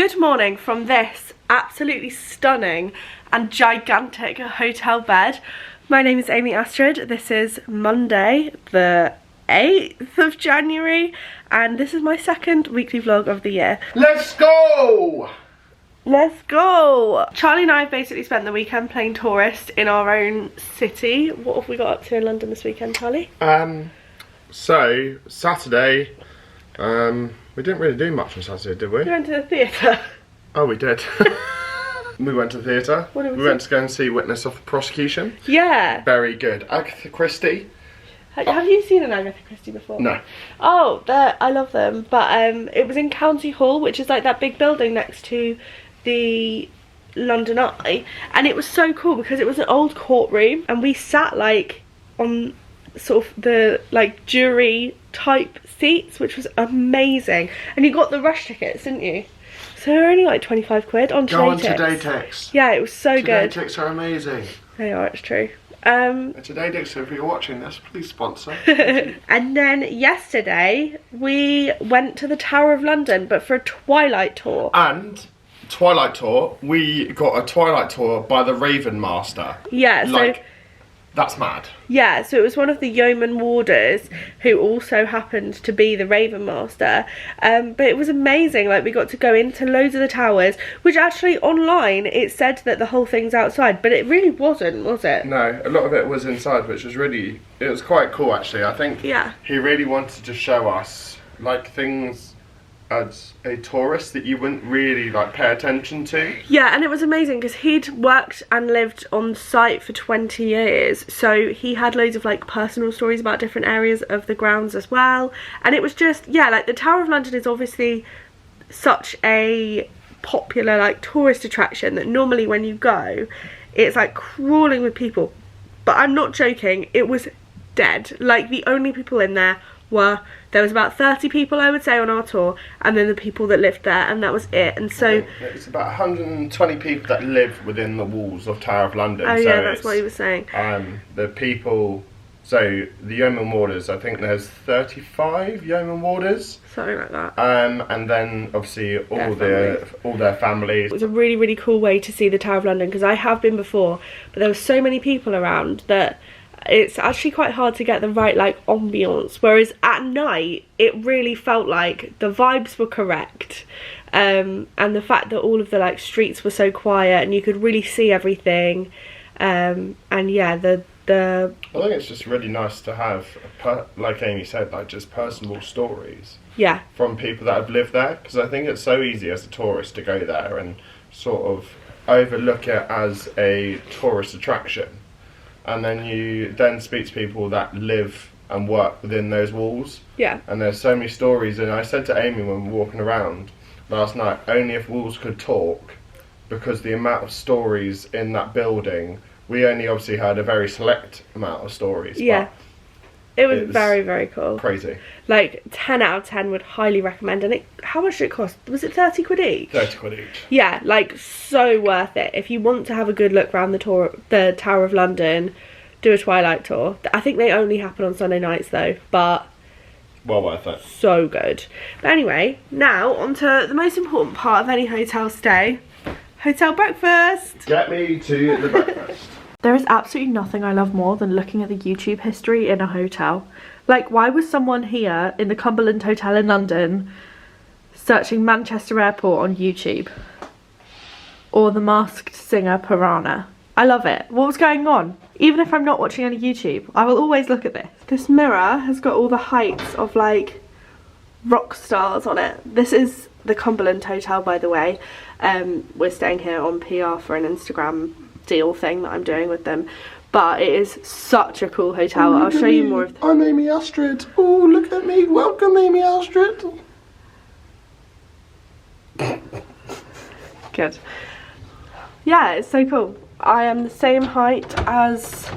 Good morning from this absolutely stunning and gigantic hotel bed. My name is Amy Astrid. This is Monday the 8th of January and this is my second weekly vlog of the year. Let's go! Let's go! Charlie and I have basically spent the weekend playing tourist in our own city. What have we got up to in London this weekend, Charlie? So Saturday, we didn't really do much on Saturday, did we? We went to the theatre. Oh, we did. We went to the theatre. What did we went to go and see Witness of the Prosecution. Yeah. Very good. Agatha Christie. Have you seen an Agatha Christie before? No. Oh, I love them. But it was in County Hall, which is like that big building next to the London Eye. And it was so cool because it was an old courtroom and we sat like on sort of the like jury type seats, which was amazing. And you got the rush tickets, didn't you? So they were only like 25 quid on Today Go on Tips. Today Tips. Yeah, it was so Today good. Tips are amazing. They are, it's true. Today Tips, if you're watching this, please sponsor. And then yesterday we went to the Tower of London, but for a Twilight tour. And Twilight tour, we got a Twilight tour by the Raven Master. Yeah, so that's mad. yeah, so it was one of the yeoman warders who also happened to be the Raven Master. But it was amazing. Like, we got to go into loads of the towers, which actually online it said that the whole thing's outside, but it really wasn't, was it? No, a lot of it was inside, which was really, it was quite cool actually. I think he really wanted to show us like things as a tourist that you wouldn't really like pay attention to. Yeah, and it was amazing because he'd worked and lived on site for 20 years, so he had loads of like personal stories about different areas of the grounds as well. And it was just, yeah, like the Tower of London is obviously such a popular like tourist attraction that normally when you go it's like crawling with people, but I'm not joking, it was dead. Like the only people in there was about 30 people, I would say, on our tour, and then the people that lived there, and that was it. And so it's about 120 people that live within the walls of Tower of London. Oh so yeah, that's what he was saying. The people, so the yeoman warders, I think there's 35 yeoman warders, something like that. and then obviously all their families. It was a really, really cool way to see the Tower of London because I have been before, but there were so many people around that it's actually quite hard to get the right like ambience, whereas at night it really felt like the vibes were correct, and the fact that all of the like streets were so quiet and you could really see everything, and yeah, I think it's just really nice to have like Amy said, like just personal stories from people that have lived there, because I think it's so easy as a tourist to go there and sort of overlook it as a tourist attraction. And then you then speak to people that live and work within those walls. Yeah. And there's so many stories. And I said to Amy when we were walking around last night, only if walls could talk, because the amount of stories in that building, we only obviously heard a very select amount of stories. Yeah. It was very, very cool. Crazy. Like 10 out of 10 would highly recommend. And how much did it cost? Was it 30 quid each? 30 quid each. Yeah, like so worth it. If you want to have a good look around the Tower of London, do a Twilight tour. I think they only happen on Sunday nights though, but well worth it. So good. But anyway, now on to the most important part of any hotel stay. Hotel breakfast. Get me to the breakfast. There is absolutely nothing I love more than looking at the YouTube history in a hotel. Like, why was someone here in the Cumberland Hotel in London searching Manchester Airport on YouTube? Or the Masked Singer Piranha? I love it. What was going on? Even if I'm not watching any YouTube, I will always look at this. This mirror has got all the heights of like rock stars on it. This is the Cumberland Hotel, by the way. We're staying here on PR for an Instagram deal thing that I'm doing with them, but it is such a cool hotel. I'll show you more of I'm Amy Astrid. Oh, look at me. Welcome, Amy Astrid. Good. Yeah, it's so cool. I am the same height as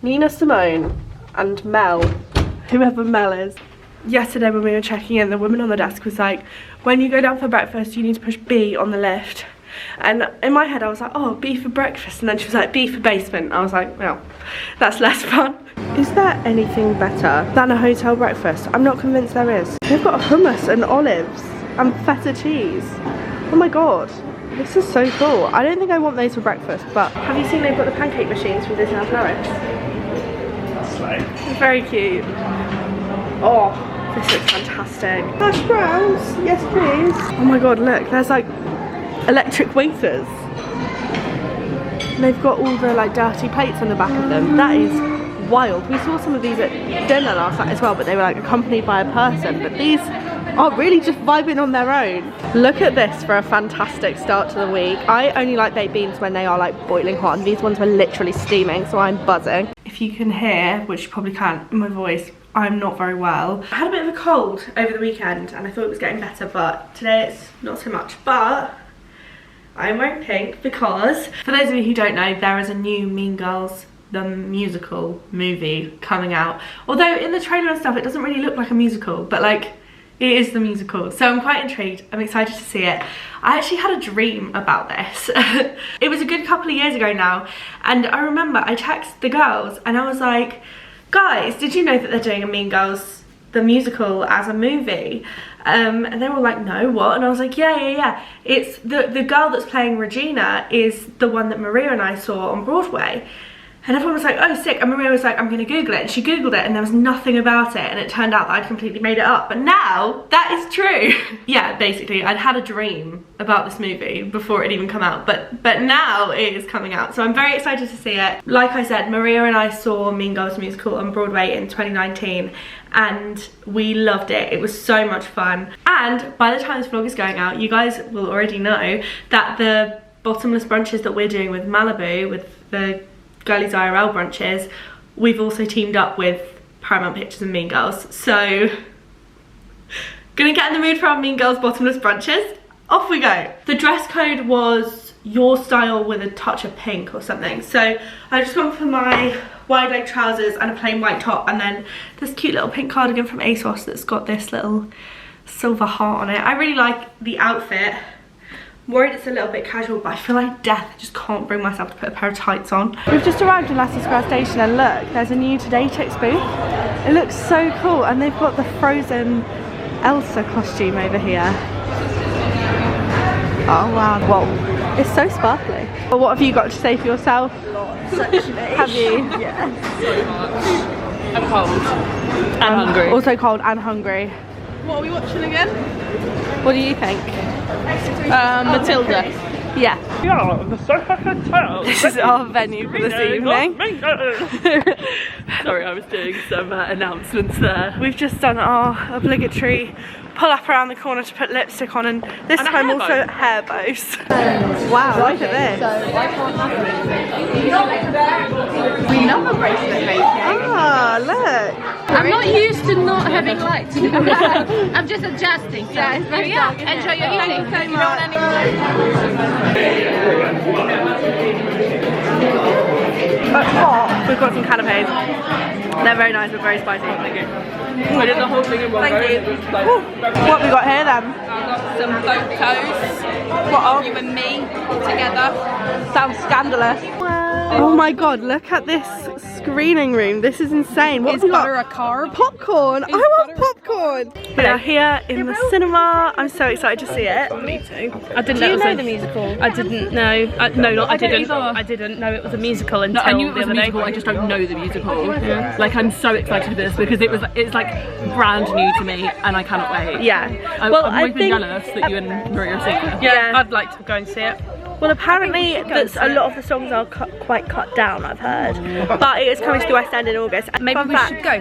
Nina Simone and Mel, whoever Mel is. Yesterday when we were checking in, the woman on the desk was like, when you go down for breakfast you need to push B on the lift. And in my head I was like, oh, B for breakfast, and then she was like, B for basement. I was like, well, that's less fun. Is there anything better than a hotel breakfast? I'm not convinced there is. They've got hummus and olives and feta cheese. Oh my god, this is so cool. I don't think I want those for breakfast, but have you seen they've got the pancake machines from Disneyland Paris? That's like... Very cute. Oh, this looks fantastic. Hash browns, yes please. Oh my god, look, there's like electric waiters. And they've got all the like dirty plates on the back of them. That is wild. We saw some of these at dinner last night as well, but they were like accompanied by a person. But these are really just vibing on their own. Look at this for a fantastic start to the week. I only like baked beans when they are like boiling hot, and these ones were literally steaming, so I'm buzzing. If you can hear, which you probably can't in my voice, I'm not very well. I had a bit of a cold over the weekend and I thought it was getting better, but today it's not so much. But I'm wearing pink because, for those of you who don't know, there is a new Mean Girls the musical movie coming out. Although in the trailer and stuff it doesn't really look like a musical, but like it is the musical, so I'm quite intrigued. I'm excited to see it. I actually had a dream about this. It was a good couple of years ago now, and I remember I texted the girls and I was like, guys, did you know that they're doing a Mean Girls the musical as a movie? And they were like, no, what? And I was like, yeah. It's the girl that's playing Regina is the one that Maria and I saw on Broadway. And everyone was like, oh, sick. And Maria was like, I'm gonna Google it. And she Googled it and there was nothing about it. And it turned out that I'd completely made it up. But now, that is true. Yeah, basically, I'd had a dream about this movie before it even come out. But now it is coming out. So I'm very excited to see it. Like I said, Maria and I saw Mean Girls musical on Broadway in 2019. And we loved it. It was so much fun. And by the time this vlog is going out, you guys will already know that the bottomless brunches that we're doing with Malibu, with the girliesirl brunches, we've also teamed up with Paramount Pictures and Mean Girls. So, gonna get in the mood for our Mean Girls bottomless brunches. Off we go. The dress code was your style with a touch of pink or something. So I just gone for my wide leg trousers and a plain white top, and then this cute little pink cardigan from ASOS that's got this little silver heart on it. I really like the outfit. I'm worried it's a little bit casual, but I feel like death. I just can't bring myself to put a pair of tights on. We've just arrived in Leicester Square Station, and look, there's a new Today Chicks booth. It looks so cool, and they've got the Frozen Elsa costume over here. Oh wow, whoa, it's so sparkly. Well, what have you got to say for yourself? Lots, actually. Have you? Yeah, so much. I'm cold and hungry. Also cold and hungry. What are we watching again? What do you think? Matilda. Yeah. Yeah, the Soho Hotel. This is our venue for this evening. Sorry, I was doing some announcements there. We've just done our obligatory pull up around the corner to put lipstick on, and this time also hair bows. Wow, look at this. We love a bracelet making. Ah, look. I'm not used to not having lights. I'm just adjusting. So yeah, it's very dark. Enjoy your evening. Thank you so much. We've got some canapes. They're very nice, but very spicy. Thank you. I did the whole thing in one go. Thank you. What have we got here then? Some photos. What of you and me together. Sounds scandalous. Oh my god, look at this screening room. This is insane. What's butter a carb? Popcorn. I want popcorn. We are here in the cinema. I'm so excited to see it. Me too. Do you know the musical? I didn't know. I didn't know it was a musical until I knew it was the a other musical, day. I just don't know the musical. Yeah. Like, I'm so excited for this because it's like brand new to me and I cannot wait. Yeah. I'm always been jealous that you and Maria are seeing it. Yeah, I'd like to go and see it. Well, apparently a lot of the songs are quite cut down, I've heard. But it is coming to the West End in August. Maybe we should go.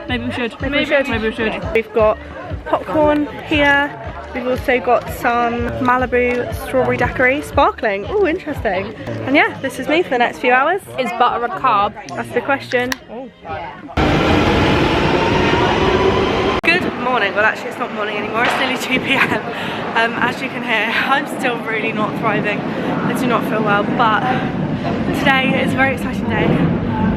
Maybe we should. Maybe we should. We've got popcorn here. We've also got some Malibu strawberry daiquiri sparkling. Oh, interesting. And yeah, this is me for the next few hours. Is butter a carb? That's the question. Good morning. Well, actually it's not morning anymore, it's nearly 2 p.m. As you can hear, I'm still really not thriving. I do not feel well, but today is a very exciting day.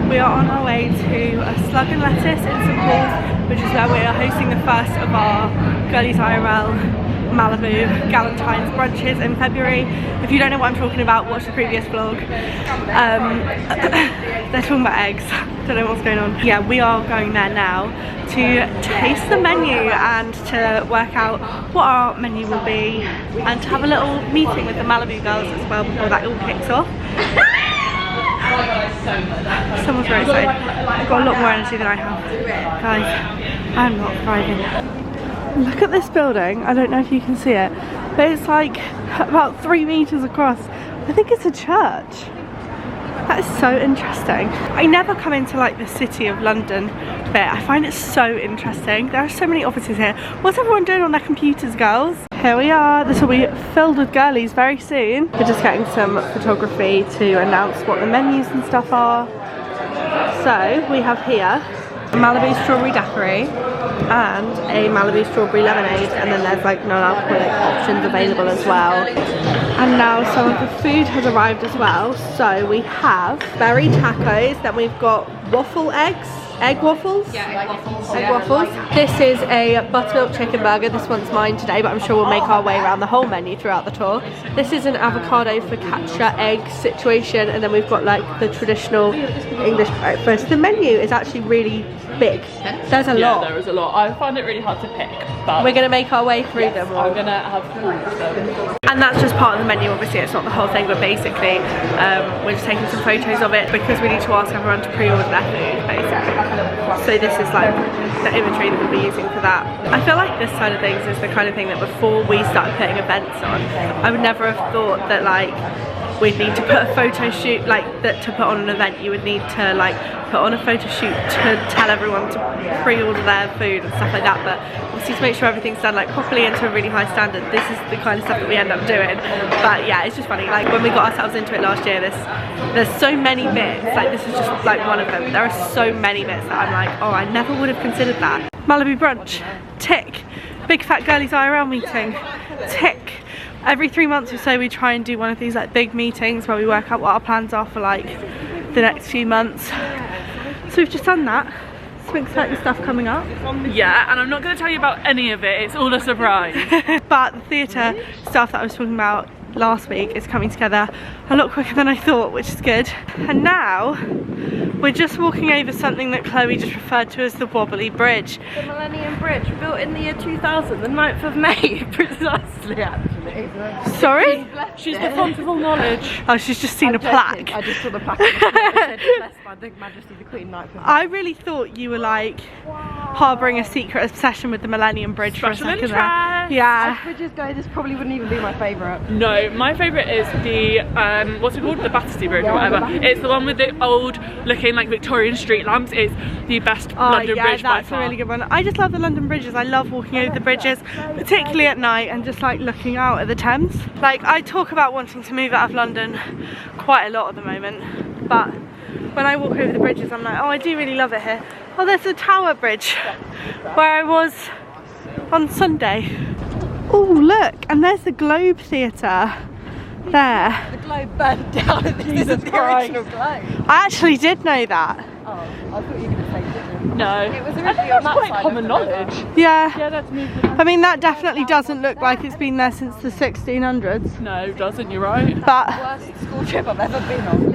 We are on our way to a Slug and Lettuce in St Paul's, which is where we are hosting the first of our girliesirl Malibu Galentine's brunches in February. If you don't know what I'm talking about, watch the previous vlog. They're talking about eggs. Don't know what's going on. Yeah, we are going there now to taste the menu and to work out what our menu will be and to have a little meeting with the Malibu girls as well before that all kicks off. Someone's very excited. I've got a lot more energy than I have. Guys, I'm not thriving. Look at this building. I don't know if you can see it, but it's like about 3 meters across. I think it's a church. That is so interesting. I never come into like the city of London bit. I find it so interesting. There are so many offices here. What's everyone doing on their computers, girls? Here we are. This will be filled with girlies very soon. We're just getting some photography to announce what the menus and stuff are. So we have here a Malibu strawberry daiquiri and a Malibu strawberry lemonade, and then there's like non-alcoholic options available as well. And now some of the food has arrived as well. So we have berry tacos, then we've got waffle eggs. Egg waffles? Yeah, egg waffles. Egg waffles. This is a buttermilk chicken burger. This one's mine today, but I'm sure we'll make our way around the whole menu throughout the tour. This is an avocado focaccia egg situation, and then we've got like the traditional English breakfast. The menu is actually really big. There's a lot. Yeah, there is a lot. I find it really hard to pick, but we're going to make our way through them all. I'm going to have food. And that's just part of the menu, obviously it's not the whole thing, but basically we're just taking some photos of it because we need to ask everyone to pre-order their food, basically. So this is like the imagery that we'll be using for that. I feel like this side of things is the kind of thing that before we started putting events on, I would never have thought that like we'd need to put a photo shoot, like that to put on an event you would need to like put on a photo shoot to tell everyone to pre-order their food and stuff like that, but obviously to make sure everything's done like properly and to a really high standard, this is the kind of stuff that we end up doing. But yeah, it's just funny, like when we got ourselves into it last year, there's so many bits, like this is just like one of them. There are so many bits that I'm like, oh, I never would have considered that. Malibu brunch, tick. Big fat girlies IRL meeting, tick. Every 3 months or so we try and do one of these like big meetings where we work out what our plans are for like the next few months. So we've just done that. Some exciting stuff coming up. Yeah, and I'm not going to tell you about any of it, it's all a surprise. But the theatre stuff that I was talking about last week is coming together a lot quicker than I thought, which is good. And now we're just walking over something that Chloe just referred to as the wobbly bridge. The Millennium Bridge, built in the year 2000, the 9th of May, precisely actually. Sorry? She's the font of all knowledge. Oh, she's just seen a plaque. I just saw the plaque and it said, blessed by the Majesty the Queen, 9th of May. I really thought you were like harbouring a secret obsession with the Millennium Bridge for a second there. Yeah. Bridges go, this probably wouldn't even be my favourite. No, my favourite is the, what's it called? The Battersea Bridge or whatever. It's the one with the old looking like Victorian street lamps. It's the best London bridge by far. That's a really good one. I just love the London bridges. I love walking over the bridges, particularly at night and just like looking out at the Thames. Like I talk about wanting to move out of London quite a lot at the moment, but when I walk over the bridges I'm like, oh, I do really love it here. Oh, there's the Tower Bridge where I was on Sunday. Oh, look, and there's the Globe Theatre there. The Globe burned down and this isn't the original Globe. I actually did know that. Oh, I thought you were going to say it. No. It was I originally think on that's that quite side common of the knowledge. Yeah. Yeah, that's moved. I mean, that definitely doesn't look like it's been there since the 1600s. No, it doesn't, you're right. But Worst school trip I've ever been on.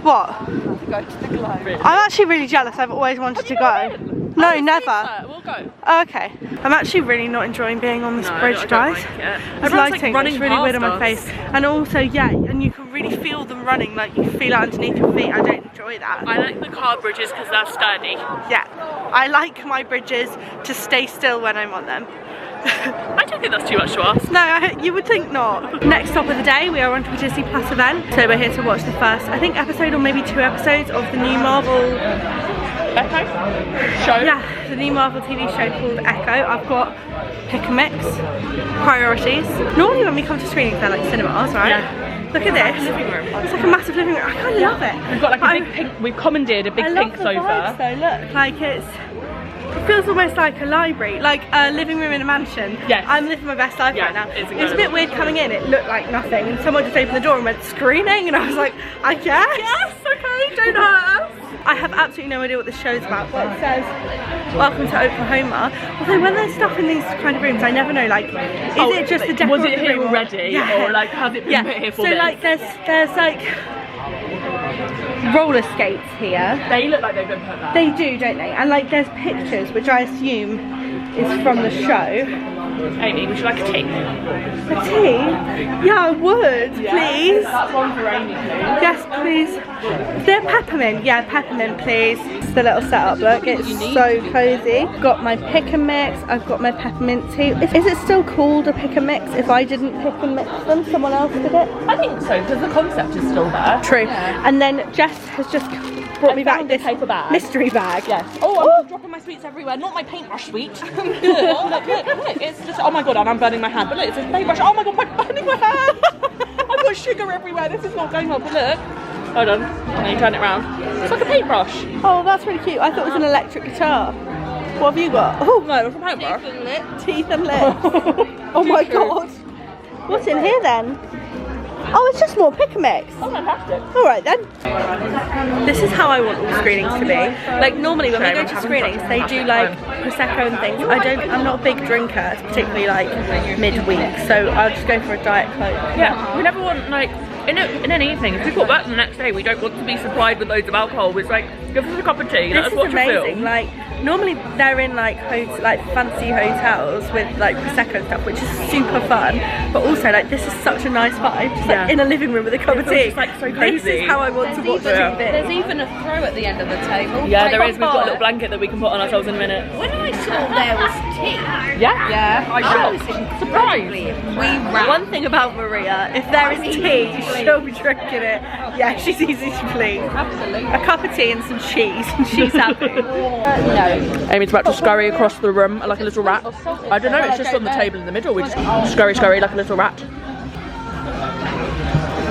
what? To go to the Globe. I'm actually really jealous. I've always wanted to go. No, never. We'll go. Oh, okay. I'm actually really not enjoying being on this bridge, I guys. don't like it. It's Everyone's, lighting, running it's really weird on past my us. face. And also, yeah, and you can really feel them running, like you can feel it underneath your feet. I don't enjoy that. I like the car bridges because they're sturdy. Yeah, I like my bridges to stay still when I'm on them. I don't think that's too much to ask. No, you would think not. Next stop of the day, we are on to a Disney Plus event. So we're here to watch the first, I think, episode or maybe 2 episodes of the new Marvel Echo? Show? Yeah, the new Marvel TV show called Echo. I've got pick a mix, priorities. Normally when we come to screenings they're like cinemas, right? Yeah. Look at this. Living room. It's like a massive living room. I kind of love it. We've got like a big pink, we've commandeered a big pink sofa. I love the vibes though, look, like it feels almost like a library, like a living room in a mansion. Yes. I'm living my best life right now. It's a bit weird coming in, it looked like nothing, and someone just opened the door and went, screening, and I was like, I guess. Yes, okay, don't hurt us. I have absolutely no idea what this show is about, but it says welcome to Oklahoma. Although when there's stuff in these kind of rooms, I never know, like, is it just the decor? Was it here already? Yeah. Or like has it been put here for so this? like there's like roller skates here. They look like they've been put there. They do, don't they? And like there's pictures, which I assume is from the show. Amy, would you like a tea? A tea? Yeah, I would, please. That's one for Amy, please. Yes, please. They're peppermint. Yeah, peppermint, please. It's the little setup. Look, it's so cozy. Got my pick and mix. I've got my peppermint tea. Is it still called a pick and mix if I didn't pick and mix them? Someone else did it? I think so, because the concept is still there. True. Yeah. And then Jess has just brought me back this paper bag. mystery bag. Yes. Oh, I'm dropping my sweets everywhere. Not my paintbrush sweet. Look. It's just, oh my god, and I'm burning my hand. But look, it's a paintbrush. Oh my god, I'm burning my hand. I've got sugar everywhere. This is not going well. But look. Hold on. And then you turn it around. It's like a paintbrush. Oh, that's really cute. I thought it was an electric guitar. What have you got? Oh, no, from paintbrush. Teeth and lips. Oh my god. What's in here then? Oh, it's just more pick and mix. Oh, fantastic. Alright then. This is how I want all screenings to be. Like normally when we go to screenings, they do like Prosecco and things. I'm not a big drinker, particularly like midweek, so I'll just go for a Diet Coke. Yeah, we never want like, in anything, if we got back the next day, we don't want to be supplied with loads of alcohol. It's like, give us a cup of tea, let us watch a film. Like, normally they're in like fancy hotels with like Prosecco and stuff, which is super fun. But also like this is such a nice vibe, just like in a living room with a cup of tea. Just, like, so cozy. This is how I want to watch TV. There's even a throw at the end of the table. Yeah, there is. We've got a little blanket that we can put on ourselves in a minute. When I saw there was tea. Yeah, I was incredibly. We ran. One thing about Maria, if there is tea, she'll be drinking it. Yeah, she's easy to please. Absolutely. A cup of tea and some cheese, and she's happy. No. Amy's about to scurry across the room like a little rat. I don't know, it's just on the table in the middle. We just scurry like a little rat.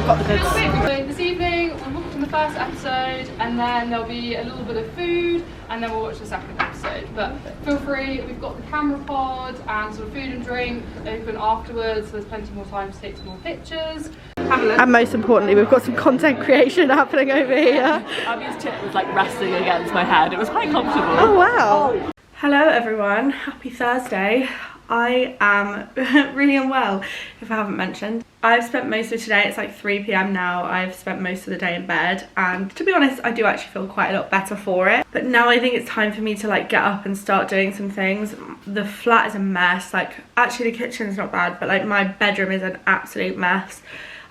I've got the goods. So this evening we'll watch the first episode and then there'll be a little bit of food and then we'll watch the second episode. But feel free, we've got the camera pod and sort of food and drink open afterwards, so there's plenty more time to take some more pictures. And most importantly, we've got some content creation happening over here. Abby's tit was like resting against my head. It was quite comfortable. Oh wow. Hello everyone, happy Thursday. I am really unwell, if I haven't mentioned. I've spent most of today, it's like 3 PM now, I've spent most of the day in bed, and to be honest, I do actually feel quite a lot better for it. But now I think it's time for me to like get up and start doing some things. The flat is a mess, like actually the kitchen is not bad, but like my bedroom is an absolute mess.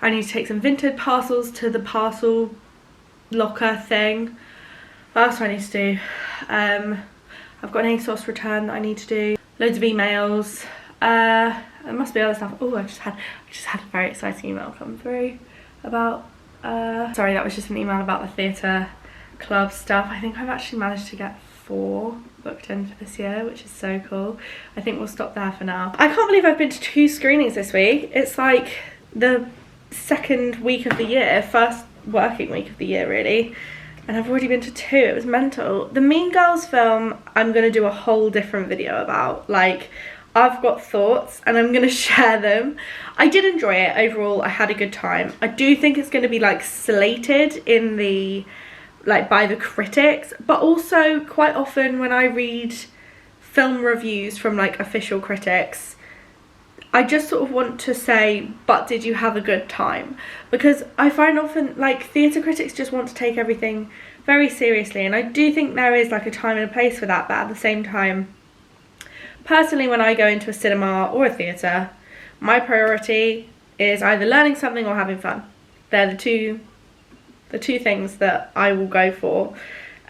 I need to take some vintage parcels to the parcel locker thing. What else do I need to do? I've got an ASOS return that I need to do. Loads of emails. There must be other stuff. Oh, I just had a very exciting email come through about. Sorry, that was just an email about the theatre club stuff. I think I've actually managed to get 4 booked in for this year, which is so cool. I think we'll stop there for now. I can't believe I've been to 2 screenings this week. It's like the second week of the year, first working week of the year really. And I've already been to 2, it was mental. The Mean Girls film, I'm gonna do a whole different video about. Like, I've got thoughts and I'm gonna share them. I did enjoy it, overall I had a good time. I do think it's gonna be like slated in the, like by the critics, but also quite often when I read film reviews from like official critics, I just sort of want to say, but did you have a good time? Because I find often like theatre critics just want to take everything very seriously, and I do think there is like a time and a place for that, but at the same time, personally when I go into a cinema or a theatre, my priority is either learning something or having fun. They're the two things that I will go for.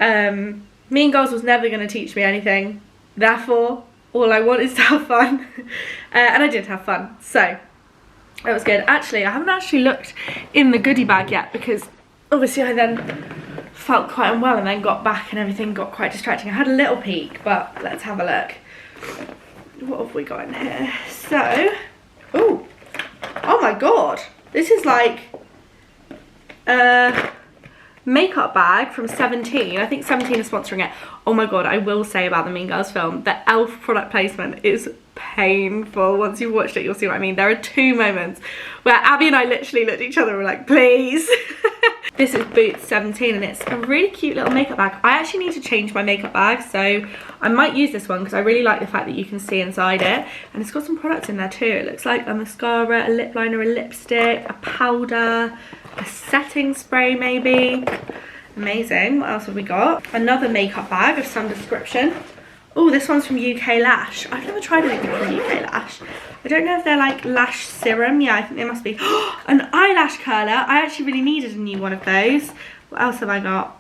Mean Girls was never going to teach me anything, therefore all I want is to have fun. And I did have fun, so that was good. Actually, I haven't actually looked in the goodie bag yet because obviously I then felt quite unwell and then got back and everything got quite distracting. I had a little peek, but let's have a look. What have we got in here? So, oh my god, this is like a makeup bag from 17. I think 17 is sponsoring it. Oh my god, I will say about the Mean Girls film, the e.l.f. product placement is painful. Once you've watched it, you'll see what I mean. There are 2 moments where Abby and I literally looked at each other and were like, please. This is Boots 17 and it's a really cute little makeup bag. I actually need to change my makeup bag, so I might use this one because I really like the fact that you can see inside it. And it's got some products in there too. It looks like a mascara, a lip liner, a lipstick, a powder, a setting spray maybe. Amazing. What else have we got? Another makeup bag of some description. Oh, this one's from UK Lash. I've never tried anything from UK Lash. I don't know if they're like lash serum. Yeah, I think they must be. An eyelash curler. I actually really needed a new one of those. What else have I got?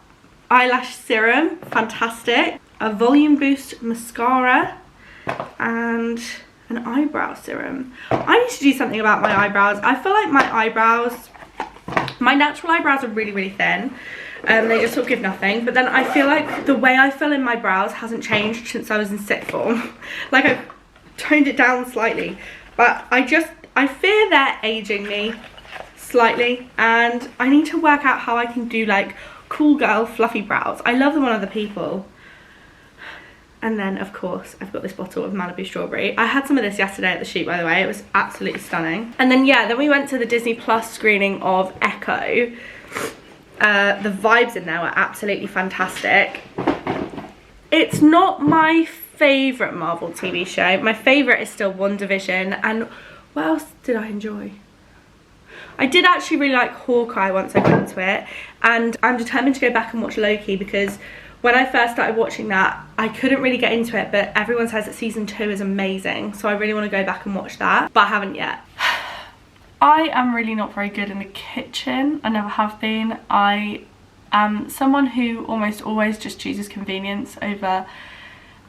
Eyelash serum. Fantastic. A volume boost mascara. And an eyebrow serum. I need to do something about my eyebrows. I feel like my natural eyebrows are really, really thin. They just sort of give nothing, but then I feel like the way I fill in my brows hasn't changed since I was in sixth form. Like, I've toned it down slightly, but I fear they're aging me slightly, and I need to work out how I can do like cool girl fluffy brows. I love them on other people. And then of course I've got this bottle of Malibu strawberry. I had some of this yesterday at the shoot, by the way. It was absolutely stunning. And then yeah, then we went to the Disney Plus screening of Echo. The vibes in there were absolutely fantastic. It's not my favourite Marvel TV show. My favourite is still WandaVision. And what else did I enjoy? I did actually really like Hawkeye once I went into it. And I'm determined to go back and watch Loki because when I first started watching that, I couldn't really get into it, but everyone says that season 2 is amazing. So I really want to go back and watch that, but I haven't yet. I am really not very good in the kitchen. I never have been. I am someone who almost always just chooses convenience over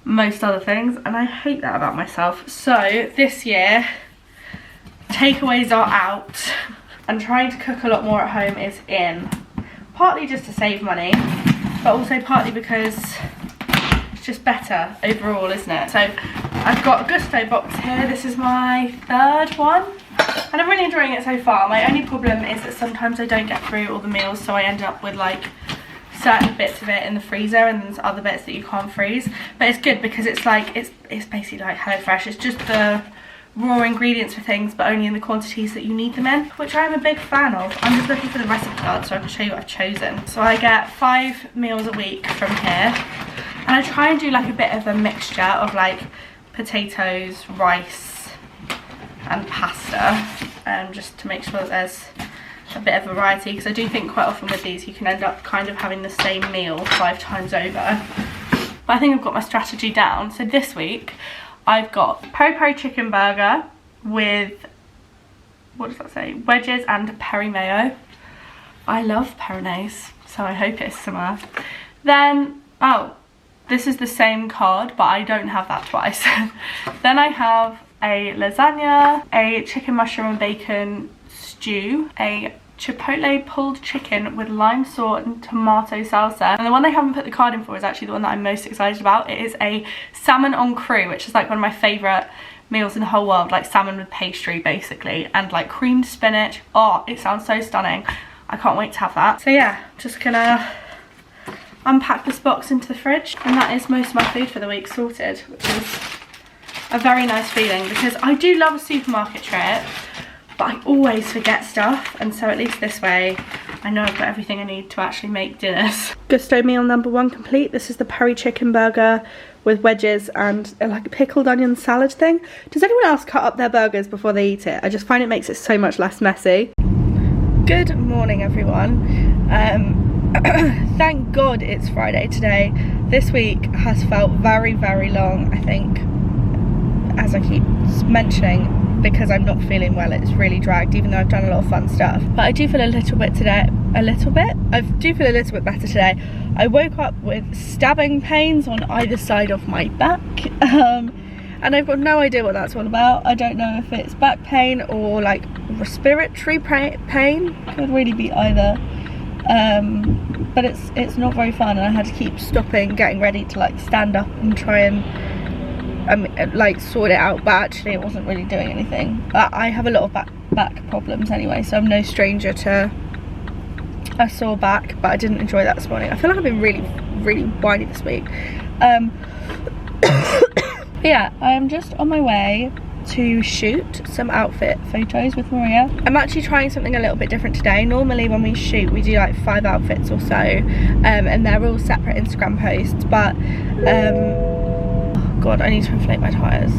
most other things, and I hate that about myself. So this year, takeaways are out, and trying to cook a lot more at home is in. Partly just to save money, but also partly because it's just better overall, isn't it? So I've got a Gousto box here. This is my 3rd one. And I'm really enjoying it so far. My only problem is that sometimes I don't get through all the meals, so I end up with like certain bits of it in the freezer and there's other bits that you can't freeze. But it's good because it's like, it's basically like HelloFresh. It's just the raw ingredients for things, but only in the quantities that you need them in, which I'm a big fan of. I'm just looking for the recipe card so I can show you what I've chosen. So I get 5 meals a week from here, and I try and do like a bit of a mixture of like potatoes, rice and pasta, just to make sure that there's a bit of variety, because I do think quite often with these you can end up kind of having the same meal 5 times over. But I think I've got my strategy down. So this week I've got peri chicken burger with, what does that say, wedges and peri mayo. I love Peronaise, so I hope it's similar. Then, oh, this is the same card, but I don't have that twice. Then I have a lasagna, a chicken mushroom and bacon stew, a chipotle pulled chicken with lime sauce and tomato salsa. And the one they haven't put the card in for is actually the one that I'm most excited about. It is a salmon en croûte, which is like one of my favourite meals in the whole world, like salmon with pastry basically, and like creamed spinach. Oh, it sounds so stunning. I can't wait to have that. So yeah, just gonna unpack this box into the fridge, and that is most of my food for the week sorted, which is a very nice feeling because I do love a supermarket trip, but I always forget stuff, and so at least this way I know I've got everything I need to actually make dinners. Gousto meal number 1 complete. This is the peri chicken burger with wedges and like a pickled onion salad thing. Does anyone else cut up their burgers before they eat it? I just find it makes it so much less messy. Good morning everyone. Thank God it's Friday today. This week has felt very, very long, I think, as I keep mentioning, because I'm not feeling well. It's really dragged, even though I've done a lot of fun stuff. But I do feel a little bit today, I do feel a little bit better today. I woke up with stabbing pains on either side of my back, and I've got no idea what that's all about. I don't know if it's back pain or like respiratory pain, could really be either. But it's not very fun, and I had to keep stopping, getting ready to like stand up and try and like sort it out, but actually it wasn't really doing anything. I have a lot of back problems anyway, so I'm no stranger to a sore back, but I didn't enjoy that this morning. I feel like I've been really, really whiny this week. Yeah, I am just on my way to shoot some outfit photos with Maria. I'm actually trying something a little bit different today. Normally when we shoot we do like 5 outfits or so, and they're all separate Instagram posts, but oh god, I need to inflate my tyres.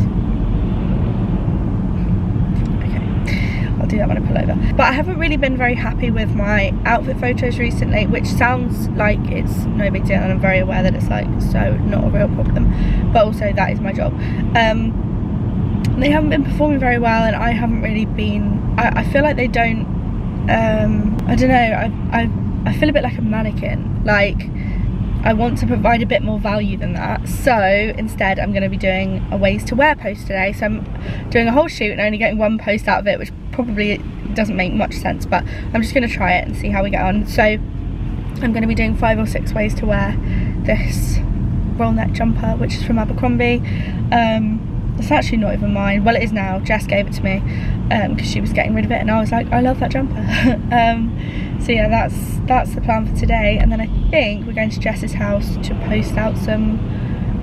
I'll do that when I pull over. But I haven't really been very happy with my outfit photos recently, which sounds like it's no big deal, and I'm very aware that it's like so not a real problem, but also that is my job. They haven't been performing very well, and I haven't really been, I feel like they don't, I don't know, I feel a bit like a mannequin. Like, I want to provide a bit more value than that, so instead I'm going to be doing a ways to wear post today. So I'm doing a whole shoot and only getting 1 post out of it, which probably doesn't make much sense, but I'm just going to try it and see how we get on. So I'm going to be doing 5 or 6 ways to wear this roll neck jumper, which is from Abercrombie. It's actually not even mine. Well, it is now. Jess gave it to me because she was getting rid of it, and I was like, I love that jumper. So yeah, that's the plan for today. And then I think we're going to Jess's house to post out some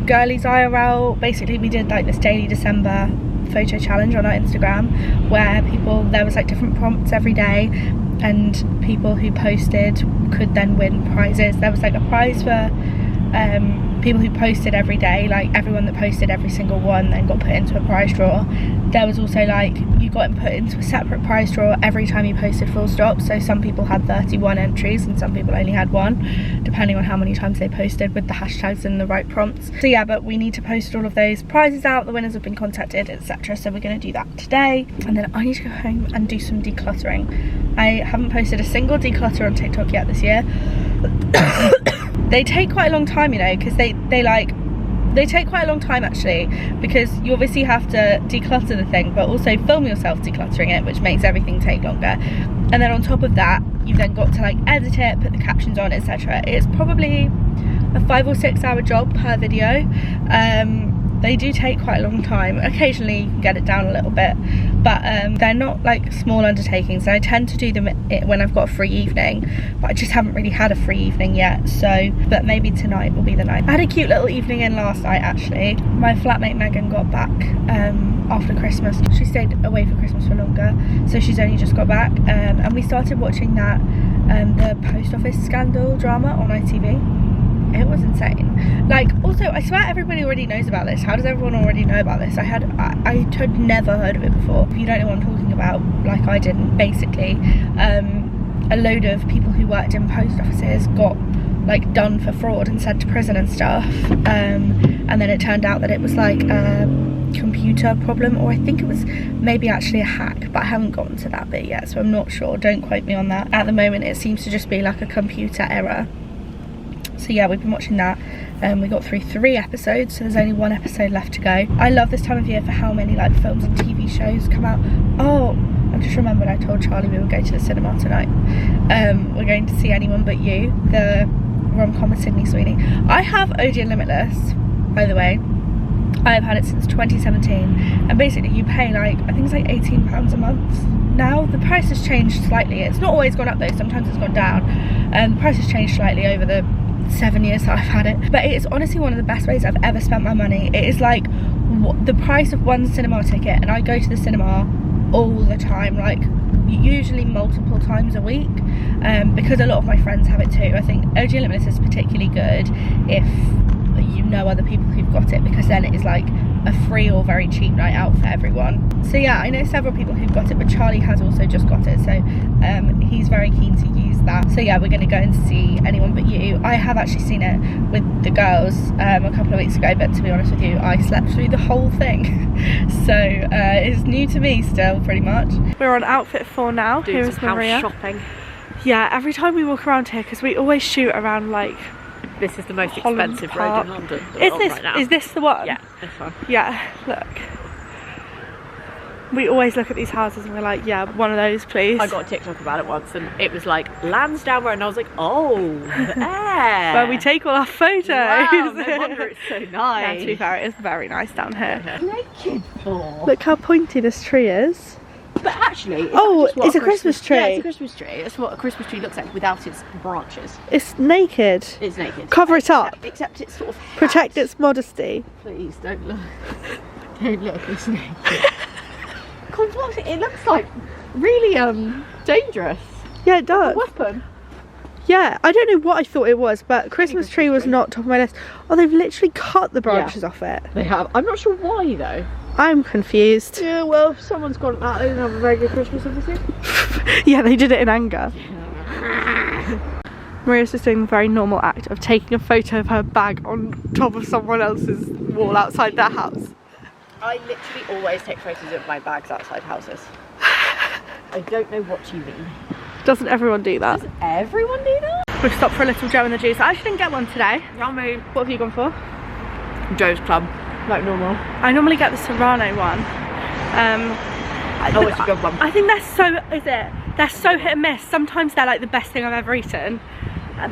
girliesirl. Basically, we did like this daily December photo challenge on our Instagram, where there was like different prompts every day, and people who posted could then win prizes. There was like a prize for people who posted every day, like everyone that posted every single one then got put into a prize draw. There was also like, you got put into a separate prize draw every time you posted full stop. So some people had 31 entries and some people only had 1, depending on how many times they posted with the hashtags and the right prompts. So yeah, but we need to post all of those prizes out, the winners have been contacted, etc. So we're going to do that today, and then I need to go home and do some decluttering. I haven't posted a single declutter on TikTok yet this year. They take quite a long time, you know, because they take quite a long time actually, because you obviously have to declutter the thing but also film yourself decluttering it, which makes everything take longer. And then on top of that, you've then got to like edit it, put the captions on, etc. It's probably a 5 or 6 hour job per video. They do take quite a long time. Occasionally you can get it down a little bit, but they're not like small undertakings. I tend to do them when I've got a free evening, but I just haven't really had a free evening yet. So, but maybe tonight will be the night. I had a cute little evening in last night actually. My flatmate Megan got back after Christmas. She stayed away for Christmas for longer, so she's only just got back, and we started watching that the post office scandal drama on ITV. It was insane. Like, also, I swear everybody already knows about this. How does everyone already know about this? I had never heard of it before. If you don't know what I'm talking about, like I didn't, basically, a load of people who worked in post offices got like done for fraud and sent to prison and stuff. And then it turned out that it was like a computer problem, or I think it was maybe actually a hack, but I haven't gotten to that bit yet, so I'm not sure. Don't quote me on that. At the moment, it seems to just be like a computer error. So yeah, we've been watching that. We got through 3 episodes, so there's only 1 episode left to go. I love this time of year for how many like films and TV shows come out. Oh, I just remembered I told Charlie we would go to the cinema tonight. We're going to see Anyone But You, the rom-com with Sydney Sweeney. I have OG and Limitless, by the way. I have had it since 2017, and basically you pay like, I think it's like £18 a month now. The price has changed slightly. It's not always gone up though, sometimes it's gone down. The price has changed slightly over the 7 years that I've had it, but it is honestly one of the best ways I've ever spent my money. It is like the price of 1 cinema ticket, and I go to the cinema all the time, like usually multiple times a week, because a lot of my friends have it too. I think OG Limitless is particularly good if you know other people who've got it, because then it is like a free or very cheap night out for everyone. So yeah, I know several people who've got it, but Charlie has also just got it, so he's very keen to use that. So yeah, we're going to go and see Anyone But You. I have actually seen it with the girls a couple of weeks ago, but to be honest with you, I slept through the whole thing. So it's new to me still, pretty much. We're on outfit 4 now. Here is Maria. Shopping. Yeah, every time we walk around here, because we always shoot around like, this is the most Holland expensive Park. road in London. Is this the one? Yeah, this one. Yeah, look. We always look at these houses and we're like, yeah, one of those, please. I got a TikTok about it once, and it was like Lansdowne Road, and I was like, oh, there. Where we take all our photos. Wow, no wonder it's so nice. Yeah, to be fair, it is very nice down here. Naked for. Look how pointy this tree is. But actually, it's a Christmas tree. Yeah, it's a Christmas tree. That's what a Christmas tree looks like without its branches. It's naked. It's naked. Cover it up. Except it's sort of protect its modesty. Please don't look. Don't look. It's naked. construction, it looks like really dangerous. Yeah, it does. Like a weapon. Yeah, I don't know what I thought it was, but Christmas tree was not top of my list. Oh, they've literally cut the branches off it. They have. I'm not sure why though. I'm confused. Yeah, well, if someone's got that, they didn't have a very good Christmas, obviously. Yeah, they did it in anger. Maria's just doing the very normal act of taking a photo of her bag on top of someone else's wall outside their house. I literally always take photos of my bags outside houses. I don't know what you mean. Doesn't everyone do that? Does everyone do that? We've stopped for a little Joe and the Juice. I actually didn't get one today. Yummy. What have you gone for? Joe's Club, like normal. I normally get the Serrano one. Oh, it's a good one. I think they're so hit and miss. Sometimes they're like the best thing I've ever eaten.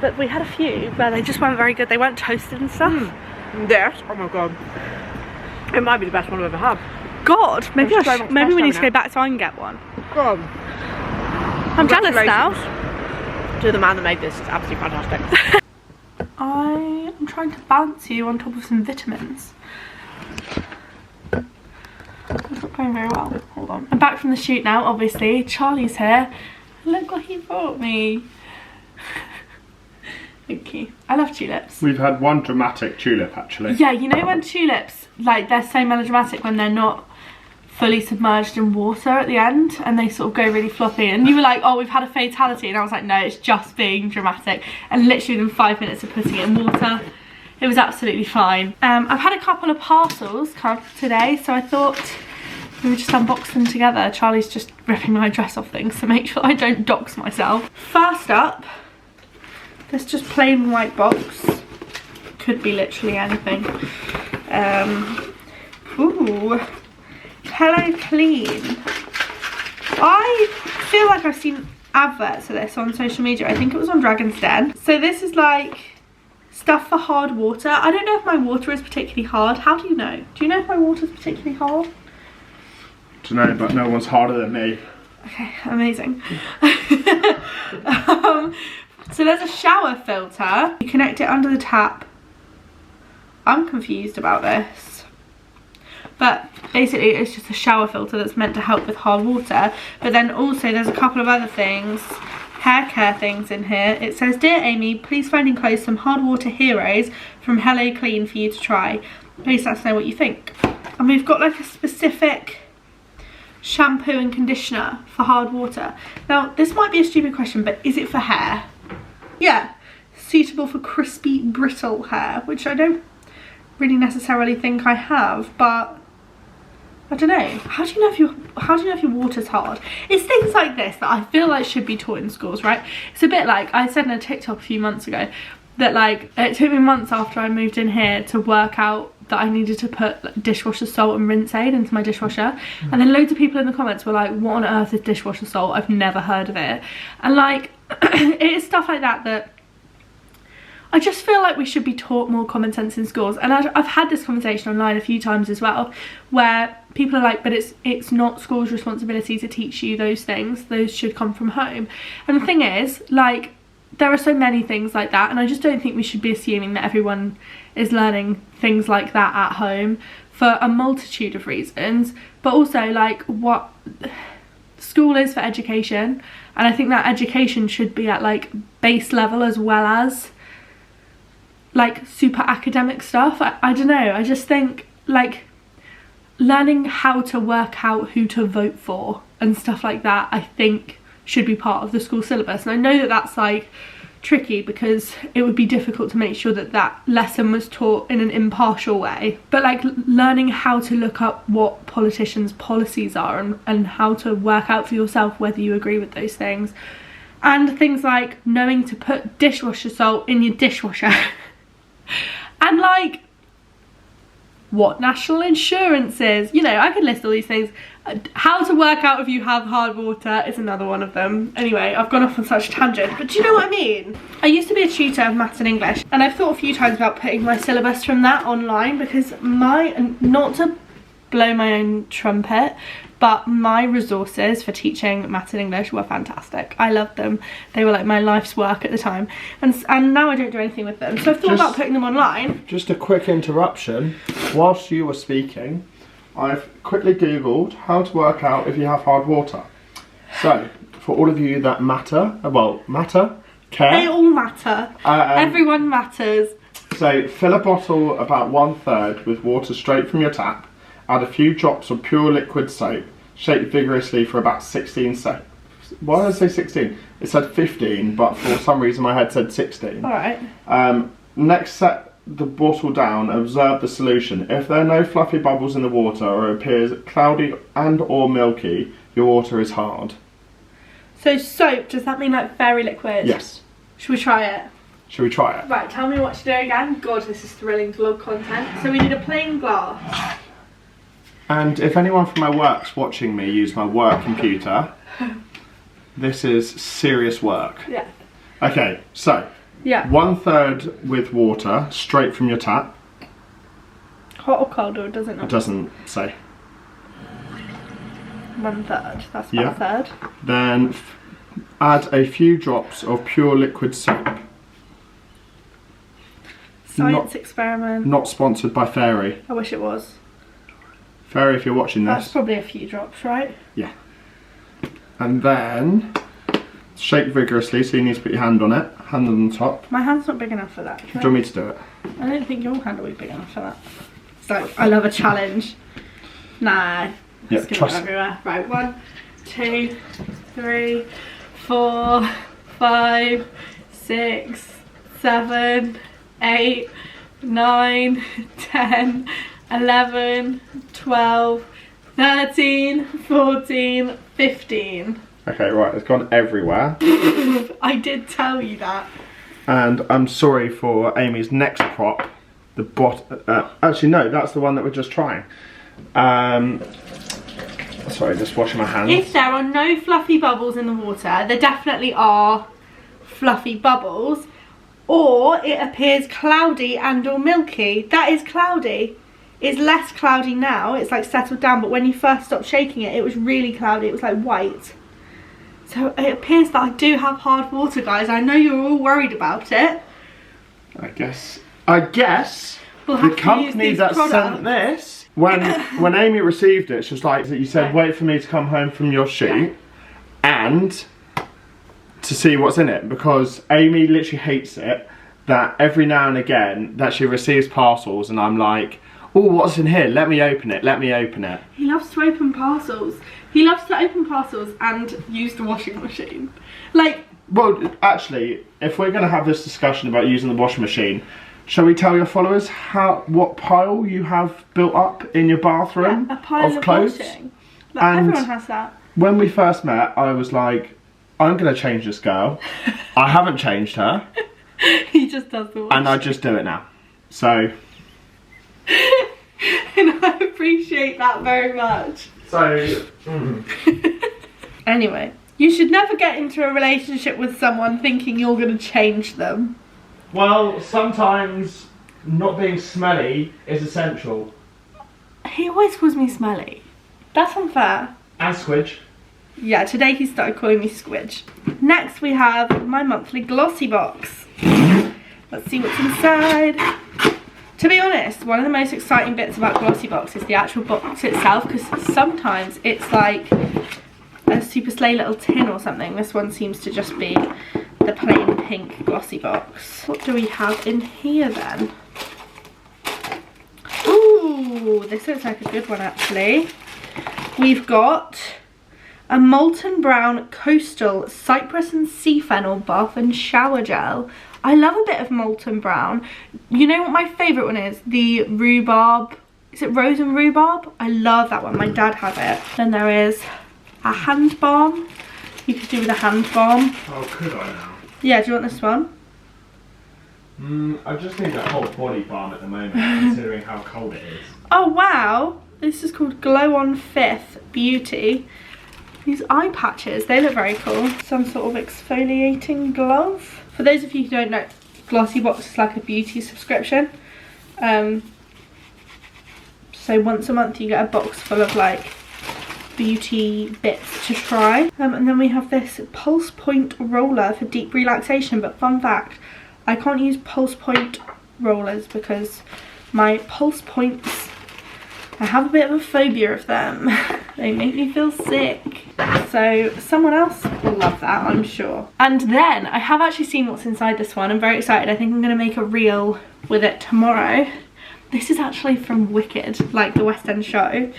But we had a few where they just weren't very good. They weren't toasted and stuff. Yes, oh my god. It might be the best one I've ever had. God, maybe we need to go back so I can get one. God. I'm jealous now. To the man that made this, it's absolutely fantastic. I am trying to balance you on top of some vitamins. It's not going very well. Hold on. I'm back from the shoot now, obviously. Charlie's here. Look what he brought me. Thank you. I love tulips. We've had one dramatic tulip actually. Yeah, you know when tulips, like, they're so melodramatic when they're not fully submerged in water at the end and they sort of go really floppy, and you were like, oh, we've had a fatality, and I was like, no, it's just being dramatic. And literally within 5 minutes of putting it in water, it was absolutely fine. I've had a couple of parcels come today, so I thought we would just unbox them together. Charlie's just ripping my dress off things to make sure I don't dox myself. First up, this just plain white box. Could be literally anything. Ooh. Hello Clean. I feel like I've seen adverts of this on social media. I think it was on Dragon's Den. So this is like stuff for hard water. I don't know if my water is particularly hard. How do you know? Do you know if my water is particularly hard? I don't know, but no one's harder than me. Okay, amazing. So there's a shower filter. You connect it under the tap. I'm confused about this. But basically it's just a shower filter that's meant to help with hard water. But then also there's a couple of other things, hair care things in here. It says, Dear Amy, please find enclosed some hard water heroes from Hello Clean for you to try. Please let us know what you think. And we've got like a specific shampoo and conditioner for hard water. Now this might be a stupid question, but is it for hair? Yeah, suitable for crispy, brittle hair, which I don't really necessarily think I have, but I don't know. How do you know if your water's hard? It's things like this that I feel like should be taught in schools, right? It's a bit like I said in a TikTok a few months ago that like it took me months after I moved in here to work out that I needed to put like, dishwasher salt and rinse aid into my dishwasher, and then loads of people in the comments were like, what on earth is dishwasher salt? I've never heard of it. And like it is stuff like that I just feel like we should be taught more common sense in schools. And I've had this conversation online a few times as well, where people are like, but it's not school's responsibility to teach you those things, those should come from home. And the thing is, like, there are so many things like that, and I just don't think we should be assuming that everyone is learning things like that at home for a multitude of reasons. But also, like, what school is for education, and I think that education should be at like base level as well as like super academic stuff. I don't know, I just think like learning how to work out who to vote for and stuff like that, I think should be part of the school syllabus. And I know that that's like tricky because it would be difficult to make sure that that lesson was taught in an impartial way, but like learning how to look up what politicians' policies are and how to work out for yourself whether you agree with those things, and things like knowing to put dishwasher salt in your dishwasher and like what national insurance is, you know, I could list all these things. How to work out if you have hard water is another one of them. Anyway, I've gone off on such a tangent, but do you know what I mean? I used to be a tutor of maths and English, and I've thought a few times about putting my syllabus from that online, because not to blow my own trumpet, but my resources for teaching maths and English were fantastic. I loved them. They were like my life's work at the time, and now I don't do anything with them. So I've thought about putting them online. Just a quick interruption. Whilst you were speaking, I've quickly googled how to work out if you have hard water. So, for all of you that care. They all matter. Everyone matters. So, fill a bottle about 1/3 with water straight from your tap. Add a few drops of pure liquid soap. Shake vigorously for about 16 seconds. Why did I say 16? It said 15, but for some reason my head said 16. Alright. Next, set the bottle down and observe the solution. If there are no fluffy bubbles in the water or it appears cloudy and or milky, your water is hard. So soap, does that mean like fairy liquid? Yes. Should we try it? Should we try it? Right, tell me what to do again. God, this is thrilling vlog content. So we need a plain glass. And if anyone from my work's watching me use my work computer, this is serious work. Yeah. Okay, so yeah, 1/3 with water straight from your tap. Hot or cold, or does it not? It doesn't say. 1/3. That's about a third. Then add a few drops of pure liquid soap. Science experiment. Not sponsored by Fairy. I wish it was. Fairy, if you're watching this. That's probably a few drops, right? Yeah. And then shake vigorously, so you need to put your hand on it. Hand on the top. My hand's not big enough for that. Do you want me to do it? I don't think your hand will be big enough for that. So, I love a challenge. Nah. Yeah, It's going everywhere. Right, 1, 2, 3, 4, 5, 6, 7, 8, 9, 10, 11, 12, 13, 14, 15. Okay, right, it's gone everywhere. I did tell you that. And I'm sorry for Amy's next prop. The actually no, that's the one that we're just trying. Sorry, just washing my hands. If there are no fluffy bubbles in the water, there definitely are fluffy bubbles, or it appears cloudy and or milky. That is cloudy. It's less cloudy now, it's like settled down, but when you first stopped shaking it, it was really cloudy, it was like white. So it appears that I do have hard water, guys. I know you're all worried about it. I guess we'll the company that sent this, when Amy received it, she was like, you said wait for me to come home from your shoot and to see what's in it, because Amy literally hates it that every now and again that she receives parcels and I'm like, oh, what's in here? Let me open it, let me open it. He loves to open parcels. He loves to open parcels and use the washing machine. Like, well, actually, if we're going to have this discussion about using the washing machine, shall we tell your followers what pile you have built up in your bathroom a pile of clothes? Washing. Like, everyone has that. When we first met, I was like, I'm going to change this girl. I haven't changed her. He just does the washing. And I just do it now. So... and I appreciate that very much. So... Anyway, you should never get into a relationship with someone thinking you're going to change them. Well, sometimes not being smelly is essential. He always calls me smelly. That's unfair. And squidge. Yeah, today he started calling me squidge. Next we have my monthly glossy box. Let's see what's inside. To be honest, one of the most exciting bits about glossy box is the actual box itself, because sometimes it's like a super slay little tin or something. This one seems to just be the plain pink glossy box. What do we have in here then? Ooh, this looks like a good one actually. We've got a molten brown coastal cypress and sea fennel bath and shower gel. I love a bit of molten brown. You know what my favourite one is? The rhubarb. Is it rose and rhubarb? I love that one. My dad has it. Then there is a hand balm. You could do with a hand balm. Oh, could I now? Yeah, do you want this one? I just need a whole body balm at the moment, considering how cold it is. Oh, wow. This is called Glow on 5th Beauty. These eye patches, they look very cool. Some sort of exfoliating glove. For those of you who don't know, Glossy Box is like a beauty subscription. So once a month you get a box full of like beauty bits to try. And then we have this Pulse Point roller for deep relaxation. But fun fact, I can't use Pulse Point rollers because my pulse points I have a bit of a phobia of them. They make me feel sick. So someone else will love that, I'm sure. And then I have actually seen what's inside this one. I'm very excited. I think I'm going to make a reel with it tomorrow. This is actually from Wicked, like the West End show,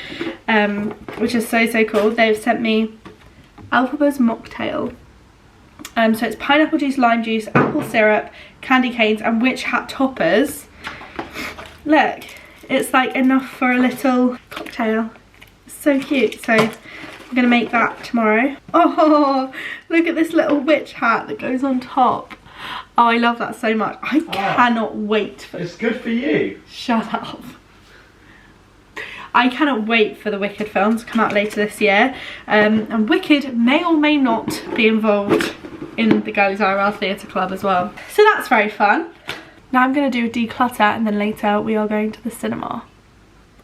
which is so cool. They've sent me Alphaba's mocktail. So it's pineapple juice, lime juice, apple syrup, candy canes and witch hat toppers. Look, it's like enough for a little cocktail. So cute. So I'm gonna make that tomorrow. Oh, look at this little witch hat that goes on top. Oh, I love that so much. I cannot wait for It's good for you. Shut up. I cannot wait for the Wicked film to come out later this year. And Wicked may or may not be involved in the girliesirl Theatre Club as well. So that's very fun. Now I'm going to do a declutter and then later we are going to the cinema.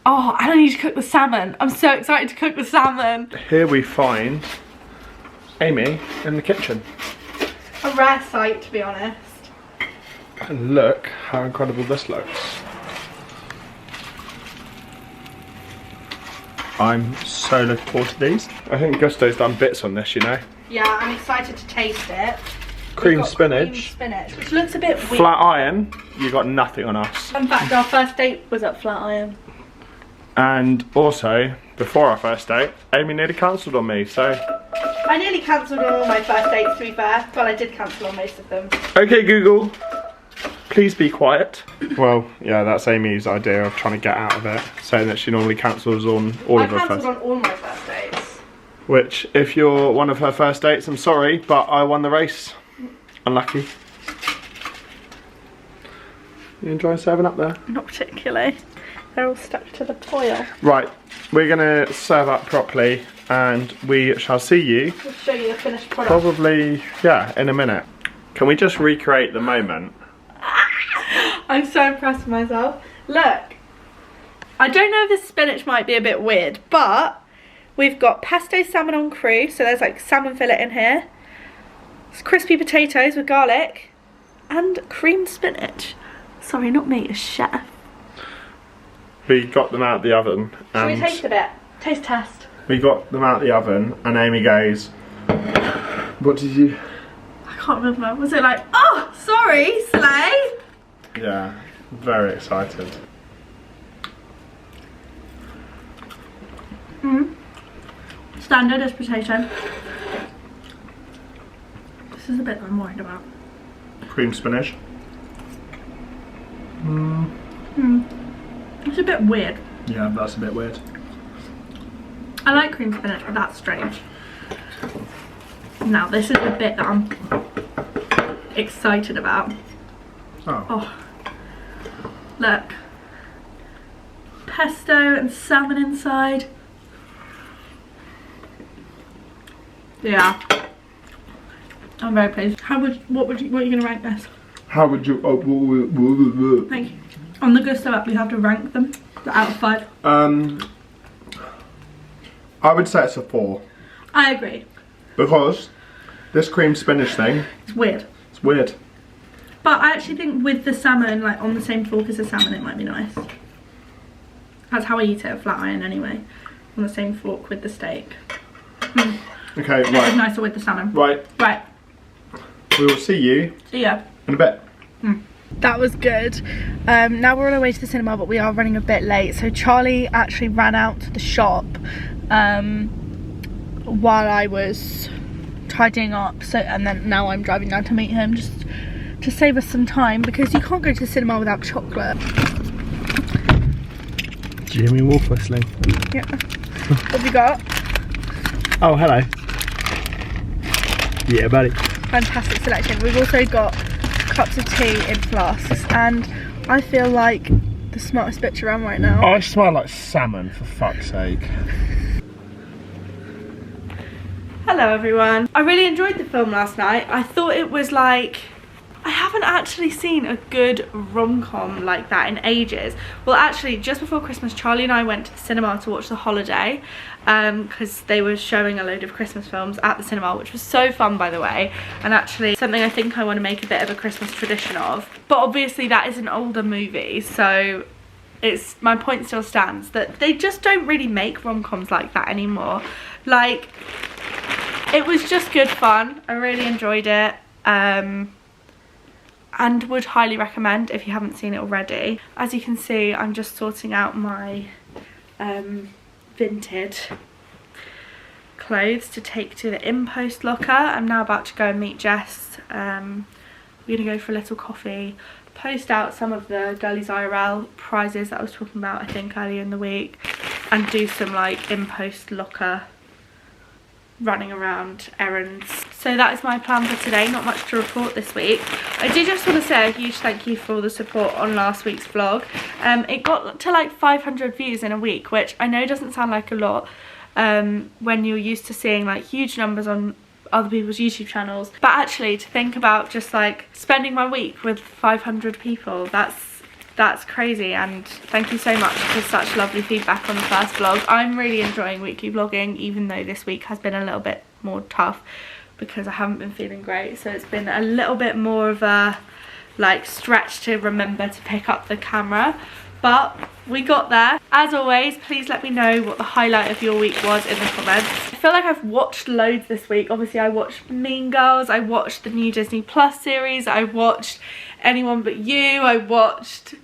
Oh, and I need to cook the salmon. I'm so excited to cook the salmon. Here we find Amy in the kitchen. A rare sight, to be honest. And look how incredible this looks. I'm so looking forward to these. I think Gusto's done bits on this, you know. Yeah, I'm excited to taste it. Cream spinach. Cream spinach, which looks a bit weird. Flat iron, you got nothing on us. In fact, our first date was at Flat Iron. And also, before our first date, Amy nearly cancelled on me, so... I nearly cancelled on all my first dates, to be fair. Well, I did cancel on most of them. Okay, Google, please be quiet. Well, yeah, that's Amy's idea of trying to get out of it, saying that she normally cancels on all of her first... I cancelled on all my first dates. Which, if you're one of her first dates, I'm sorry, but I won the race. Unlucky. You enjoying serving up there? Not particularly. They're all stuck to the foil. Right, we're gonna serve up properly and we shall see you. I'll show you the finished product. Probably, yeah, in a minute. Can we just recreate the moment? I'm so impressed with myself. Look, I don't know if this spinach might be a bit weird, but we've got pesto salmon en croûte, so there's like salmon fillet in here. It's crispy potatoes with garlic and cream spinach. Sorry, not me, a chef. We got them out of the oven. Should we taste a bit? Taste test. We got them out of the oven and Amy goes, what did you... I can't remember. Was it like, oh, sorry, slay? Yeah, very excited. Standard is potato. This is the bit that I'm worried about. Cream spinach. It's a bit weird. Yeah, that's a bit weird. I like cream spinach, but that's strange. Now, this is the bit that I'm excited about. Oh. Look. Pesto and salmon inside. Yeah. I'm very pleased. What are you gonna rank this? How would you... Thank you. On the Gusto app, we have to rank them out of 5. I would say it's a 4. I agree. Because this cream spinach thing... It's weird. It's weird. But I actually think with the salmon, like on the same fork as the salmon, it might be nice. That's how I eat it at Flat Iron anyway. On the same fork with the steak. Okay, It is nicer with the salmon. Right. Right. We will see you See ya. in a bit. That was good. Now we're on our way to the cinema, but we are running a bit late. So Charlie actually ran out to the shop while I was tidying up. So, and then now I'm driving down to meet him just to save us some time, because you can't go to the cinema without chocolate. Do you hear me wolf whistling? Yeah. What have you got? Oh, hello. Yeah, buddy. Fantastic selection. We've also got cups of tea in flasks, and I feel like the smartest bitch around right now. I smell like salmon, for fuck's sake. Hello everyone. I really enjoyed the film last night. I thought it was like... I haven't actually seen a good rom-com like that in ages. Well, actually, just before Christmas, Charlie and I went to the cinema to watch The Holiday, because they were showing a load of Christmas films at the cinema, which was so fun, by the way, and actually something I think I want to make a bit of a Christmas tradition of. But obviously that is an older movie, so my point still stands that they just don't really make rom-coms like that anymore. Like, it was just good fun. I really enjoyed it, and would highly recommend if you haven't seen it already. As you can see, I'm just sorting out my Vinted clothes to take to the in-post locker. I'm now about to go and meet Jess. We're gonna go for a little coffee, post out some of the girliesirl prizes that I was talking about, I think, earlier in the week, and do some like in-post locker running around errands. So that is my plan for today. Not much to report this week. I did just want to say a huge thank you for all the support on last week's vlog. It got to like 500 views in a week, which I know doesn't sound like a lot when you're used to seeing like huge numbers on other people's YouTube channels, but actually to think about just like spending my week with 500 people, that's crazy. And thank you so much for such lovely feedback on the first vlog. I'm really enjoying weekly vlogging, even though this week has been a little bit more tough because I haven't been feeling great, so it's been a little bit more of a like stretch to remember to pick up the camera, but we got there. As always, please let me know what the highlight of your week was in the comments. I feel like I've watched loads this week. Obviously I watched Mean Girls, I watched the new Disney Plus series, I watched Anyone But You, I watched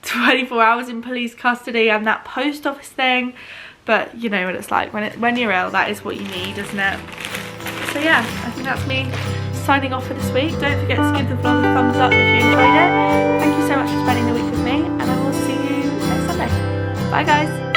24 Hours in Police Custody and that post office thing. But you know what it's like when you're ill, that is what you need, isn't it? So yeah, I think that's me signing off for this week. Don't forget to give the vlog a thumbs up if you enjoyed it. Thank you so much for spending the week with me, and I will see you next Sunday. Bye guys.